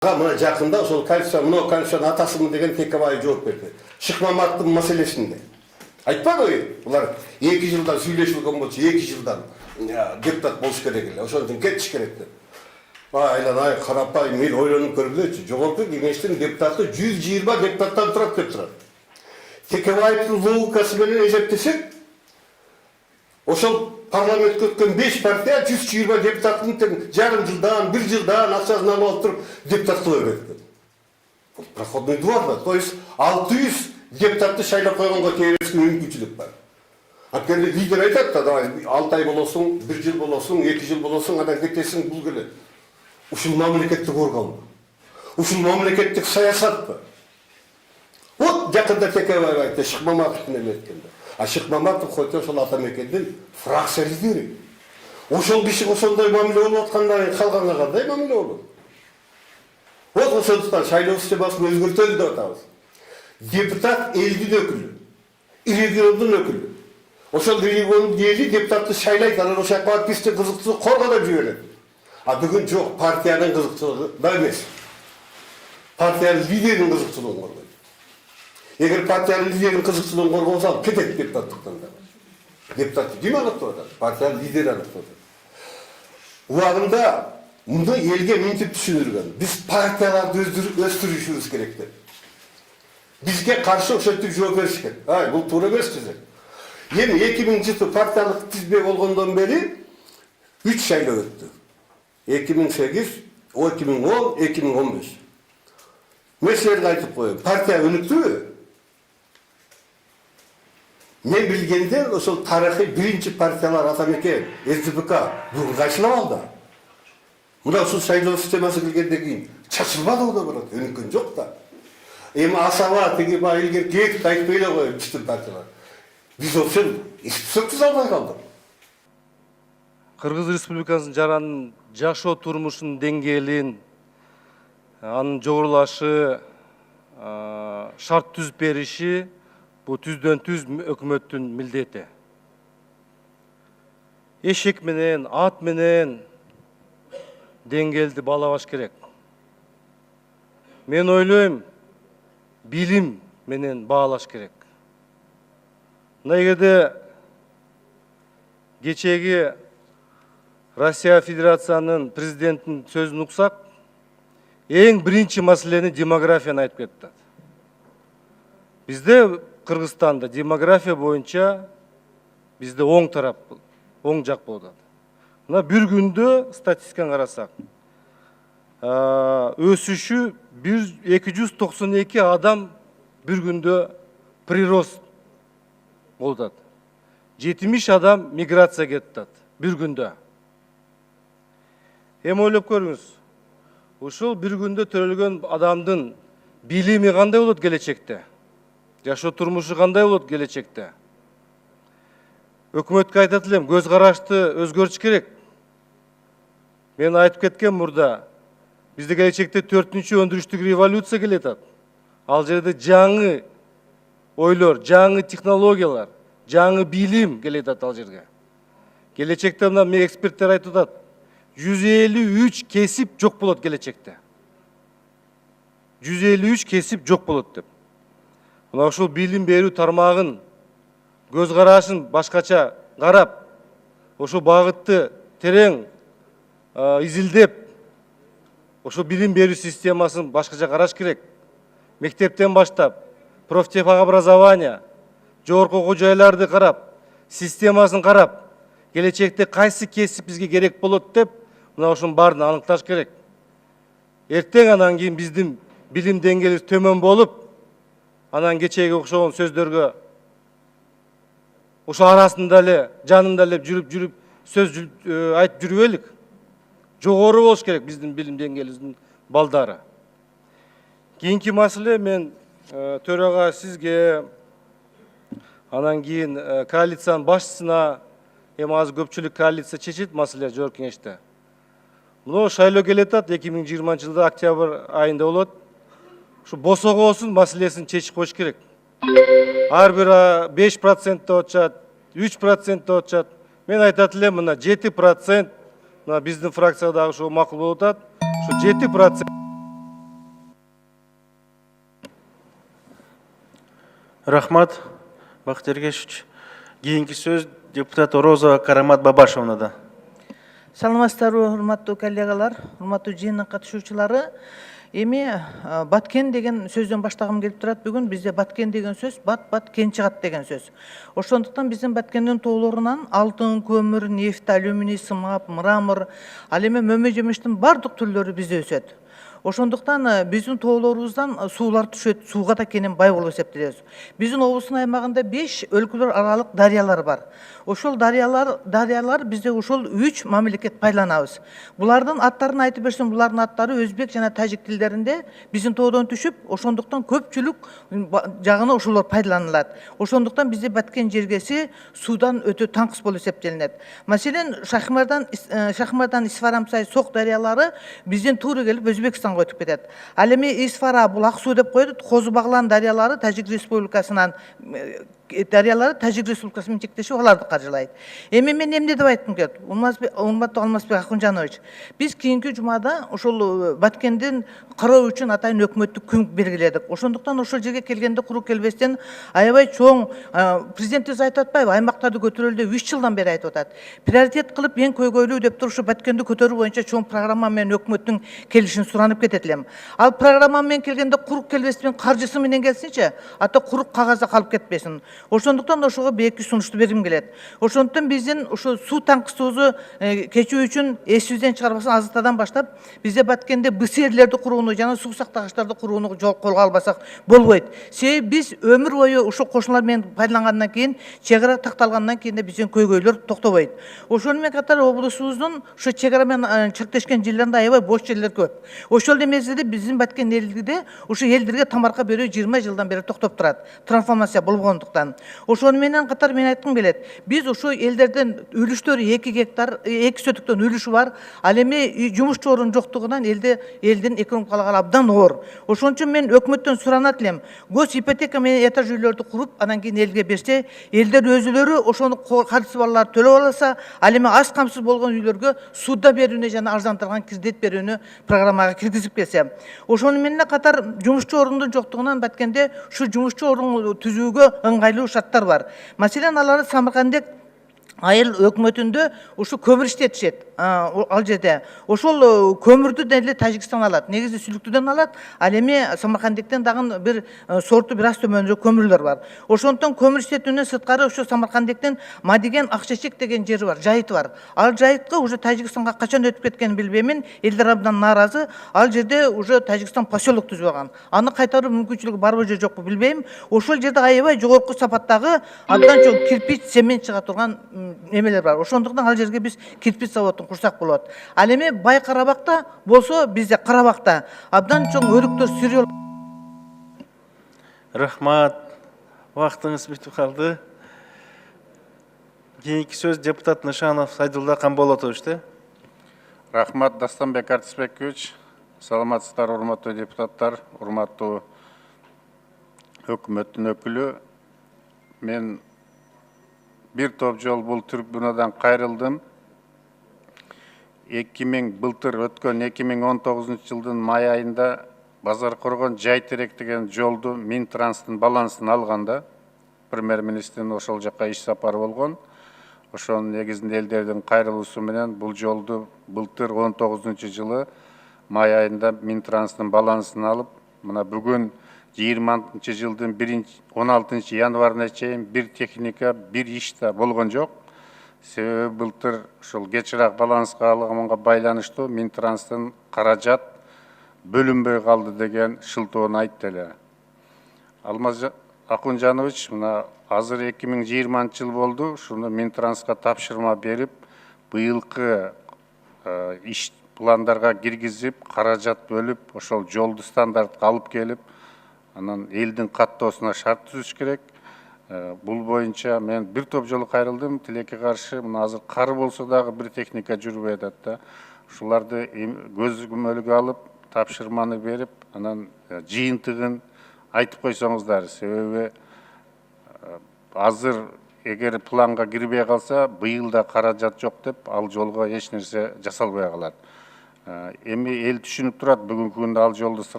Мына жақында сол конституция атасымын деген Текебаев жооп берди. Шыкмаматтын маселесинде. Айтпады ғой, бұлар 2 жылдан сүйлөшүлгөн болчу, 2 жылдан депутат болуш керек эле. Ошон үчүн кетиш керек деп. Айланай, карапай, мен ойлонуп көргүлөчү. Жогорку кеңештин депутаты 120 депутаттан турат деп турат. Текебаевдин логикасы менен эсептесек, ошол парламентке өткөн 5 партия 120 депутаттын жарым жылдан, 1 жылдан акчасын алып туруп депутат кыла берет. Бул проходной двор да. То есть 600 депутатты шайлап койгонго тийбеске мүмкүнчүлүк бар. Анткени лидер айтат да, давай 6 ай болосуң, 1 жыл болосуң, 2 жыл болосуң, анан кетесиң, бул келет. Ушул мамлекеттик орган. Ушул мамлекеттик саясатпы. Вот жакында Текебаев айтты, Шыкмаматовдун эме эткенде. А Шыкмаматов хоть ошол Атамекендин фракция лидери. Ошол киши ошондой мамиле болуп аткандан кийин калганга кандай мамиле болот? Вот ошондуктан шайлоо системасын өзгөртөлү деп атабыз. Депутат элдин өкүлү, региондун өкүлү. Ошол региондун эли депутатты шайлайт, анан ошол жака барып биздин кызыкчылык коргоп жиберет. А бүгүн жок, партиянын кызыкчылыгы да эмес. Партиянын лидеринин кызыкчылыгын коргойт. Эгер партиянын лидеринин кызыкчылыгын коргосо, кетет депутаттыктан да. Депутатты ким аныктап атат? Партиянын лидери аныктап атат. Убагында мындай элге мынтип түшүндүргөн. Биз партияларды өстүрүшүбүз керек деп. Бизге каршы ошентип жооп бериш керек. Бул туура эмес десек. Эми 2000 партиялык тизме болгондон бери 3 шайлоо өттү. 2008, 2010, 2015. Мен силерге айтып коеюн, партия өнүктүбү? Мен билгенде ошол тарыхый биринчи партиялар Атамекен, СДПК бүгүн кайсылап алды. Мына ушул шайлоо системасы келгенден кийин чачылбады да болот, өнүккөн жок да. Эми асаба тиги илгери кетип айтпай эле коеюн биздин партиялар. Биз ошол эсептеп албай калдык. Кыргыз Республикасынын жаранын жашоо турмушунун деңгээлин, анын жогорулашы, шарт түзүп бериши бул түздөн түз өкмөттүн милдети. Эшек менен, ат менен деңгээлди баалабаш керек. Мен ойлойм, билим менен баалаш керек. Мына эгерде кечеги Россия Федерациянын президентинин сөзүн уксак, эң биринчи маселени демографияны айтып кетти. Бизде Кыргызстанда демография боюнча бизде оң тарап, оң жак болот. Мына бир күндө статистиканы карасак, өсүшү 292 адам бир күндө прирост болот. 70 адам миграция кетет бир күндө. Эми ойлоп көрүңүз. Ушул бир күндө төрөлгөн адамдын билими кандай болот келечекте? Жашоо турмушу кандай болот келечекте? Өкмөткө айтат элем, көз карашты өзгөртүш керек. Мен айтып кеткен мурда, бизде келечекте 4-чү өндүрүштүк революция келет. Ал жерде жаңы ойлор, жаңы технологиялар, жаңы билим келет ал жерге. Келечекте мына эксперттер айтып атат, 153 кесип жок болот келечекте. 153 кесип жок болот деп. Мына ушул билим берүү тармагын, көз карашын башкача карап, ошол багытты терең изилдеп, ошол билим берүү системасын башкача караш керек. Мектептен баштап, профтехобразование, жогорку окуу жайларды карап, системасын карап, келечекте кайсы кесип бизге керек болот деп, мына ошонун баарын аныкташ керек. Эртең анан кийин биздин билим деңгээлибиз төмөн болуп, анан кечеги окшогон сөздөргө ошо арасында эле, жанында эле жүрүп сөз айтып жүрбөйлүк. Жогору болуш керек биздин билим деңгээлибиздин балдары. Кийинки маселе, мен төрага сизге, анан кийин коалициянын башчысына, эми азыр көпчүлүк коалиция чечет маселе жогорку кеңеште. Мына шайлоо келет, 2020 жылда октябрь айында болот. Ушу босогоосун маселесин чечип коюш керек. Ар бир 5% деп атышат, 3% деп атышат. Мен айтат элем, мына 7%, мына биздин фракциядагы ошо макул болуп атат. Ушу 7% Рахмат, Бақтияр Ергешевич. Кейінгі сөз депутат Розова Карамат Бабашевнада. Саламатсыздарбы, урматтуу коллегалар, урматтуу жыйындын катышуучулары. Эми баткен деген сөздөн баштагым келип турат. Бүгүн бизде баткен деген сөз бат кен чыгат деген сөз. Ошондуктан биздин баткендин тоолорунан алтын, көмүр, нефть, алюминий, сымап, мрамор, ал эми мөмө жемиштин бардык түрлөрү бизде өсөт. Ошондуктан биздин тоолорубуздан суулар түшөт, сууга да кенен бай болуп эсептелебиз. Биздин обуздун аймагында 5 өлкөлөр аралык дарыялар бар. Ошол дарыялар бизде ошол 3 мамлекет пайдаланабыз. Булардын аттарын айтып берсем, булардын аттары өзбек жана тажик тилдеринде биздин тоодон түшүп, ошондуктан көпчүлүк жагына ошолор пайдаланылат. Ошондуктан бизде баткен жергеси суудан өтө таңкыс болуп эсептелинет. Маселен, Шахмардан Исфарамсай Сок дарыялары бизден туура келип Өзбекстанга өтүп кетет. Ал эми Исфара бул ак суу деп коет, Козу Баглан дарыялары Тажик Республикасынан чектешип аларды каржылайт. Эми мен эмне деп айткым келет? Урматтуу Алмазбек Акунжанович, биз кийинки жумада ошол баткендин кароо үчүн атайын өкмөттүк күн белгиледик. Ошондуктан ошол жерге келгенде курук келбестен аябай чоң президентибиз айтып атпайбы, аймактарды көтөрөлдү 3 жылдан бери айтып атат. Приоритет кылып эң көйгөйлүү деп туруп ушу баткенди көтөрүү боюнча чоң программа менен өкмөттүн келишин суранып кетет элем. Ал программа менен келгенде курук келбестен каржысы менен келсинчи, ата курук кагазда калып кетпесин. Ошондуктан ошого бээки сунушту бергим келет. Ошондуктан биздин ошо суу таңкыстуубузду кечүү үчүн эсибизден чыгарбастан азыртадан баштап бизде баткенде БСРлерди курууну жана суу сактагычтарды курууну колго албасак болбойт. Себеби биз өмүр бою ушул кошуналар менен пайдалангандан кийин, чек ара такталгандан кийин да биздин көйгөйлөр токтобойт. Ошону менен катар облусубуздун ушу чек ара менен чектешкен жерлеринде аябай бош жерлер көп. Ошол мезгилде биздин баткен элдиде ушу элдерге тамарка берүү 20 жылдан бери токтоп турат. Трансформация болгондуктан. Ошону менен катар мен айткым келет. Биз ошо элдерден үлүштөрү 2 гектар, 2 сөтүктөн үлүшү бар. Ал эми жумушчу орун жоктугунан элдин экономикалык абдан оор. Ошон үчүн мен өкмөттөн суранат элем. Гос ипотека менен этаж үйлөрдү куруп, анан кийин элге берсе, элдер өзүлөрү ошону каржысы барлар төлөп алса, ал эми аз камсыз болгон үйлөргө сууда берүүнү жана арзандатылган кредит берүүнү программага киргизип келсе. Ошону менен катар жумушчу орундун жоктугунан баткенде ушу жумушчу орун түзүүгө ыңгайлуу шарттар бар. Маселен, алар Самаркандек айыл өкмөтүндө ушу көмүр иштетишет. Ал жерде ошол көмүрдү деле Тажикстан алат. Негизи Сүлүктүдөн алат. Ал эми Самаркандиктен дагы бир сорту бир аз төмөнүрөөк көмүрлөр бар. Ошондон көмүр иштетүүнүн сырткары ушу Самаркандиктен Мадиген Акчечек деген жери бар, жайыты бар. Ал жайытка уже Тажикстанга качан өтүп кеткенин билбеймин. Элдер абдан нааразы. Ал жерде уже Тажикстан поселок түзүп алган. Аны кайтаруу мүмкүнчүлүгү барбы же жокпу билбейм. Ошол жерде аябай жогорку сапаттагы абдан чоң кирпич, цемент чыга турган немелер бар. Ошондуктан ал жерге биз кирпич заводун курсак болот. Ал эми Бай Карабакта болсо, бизде Карабакта абдан чоң өрүктөр сүрүп. Рахмат, вақтыңыз бүтіп қалды. Кейінгі сөз депутат Нышанов Сайдулла Камболотовичте. Рахмат, Дастанбек Артисбекович. Саламатсыздар, урматтуу депутаттар, урматтуу өкмөттүн өкүлү. Мен бир топ жол бул трибунадан кайрылдым. Былтыр өткөн 2019 жылдын май айында Базар Коргон Жайтерек деген жолду Минтранстын балансына алганда премьер-министрдин ошол жакка иш сапары болгон. Ошонун негизинде элдердин кайрылуусу менен бул жолду былтыр 19 жылы май айында Минтранстын балансына алып, мына бүгүн 20 жылдын 16 январына чейин бир техника, бир иш да болгон жок. Себеби былтыр ушул кечирээк баланска алганга байланыштуу Минтранстын каражат бөлүнбөй калды деген шылтоону айтты эле. Алмаз Акунжанович, мына азыр 2020 жыл болду, ушуну Минтранска тапшырма берип, быйылкы иш пландарга киргизип, каражат бөлүп, ошол жолду стандартка алып келип, анан элдин каттоосуна шарт түзүш керек. Бул боюнча мен бир топ жолу кайрылдым, тилекке каршы, мына азыр кар болсо дагы бир техника жүрбөй атат да. Ушуларды көз көмөлгө алып, тапшырманы берип, анан жыйынтыгын айтып койсоңуздар. Себеби азыр эгер планга кирбей калса, быйыл да каражат жок деп, ал жолго эч нерсе жасалбай калат. Эми эл түшүнүп турат, бүгүнкү күндө ал жолду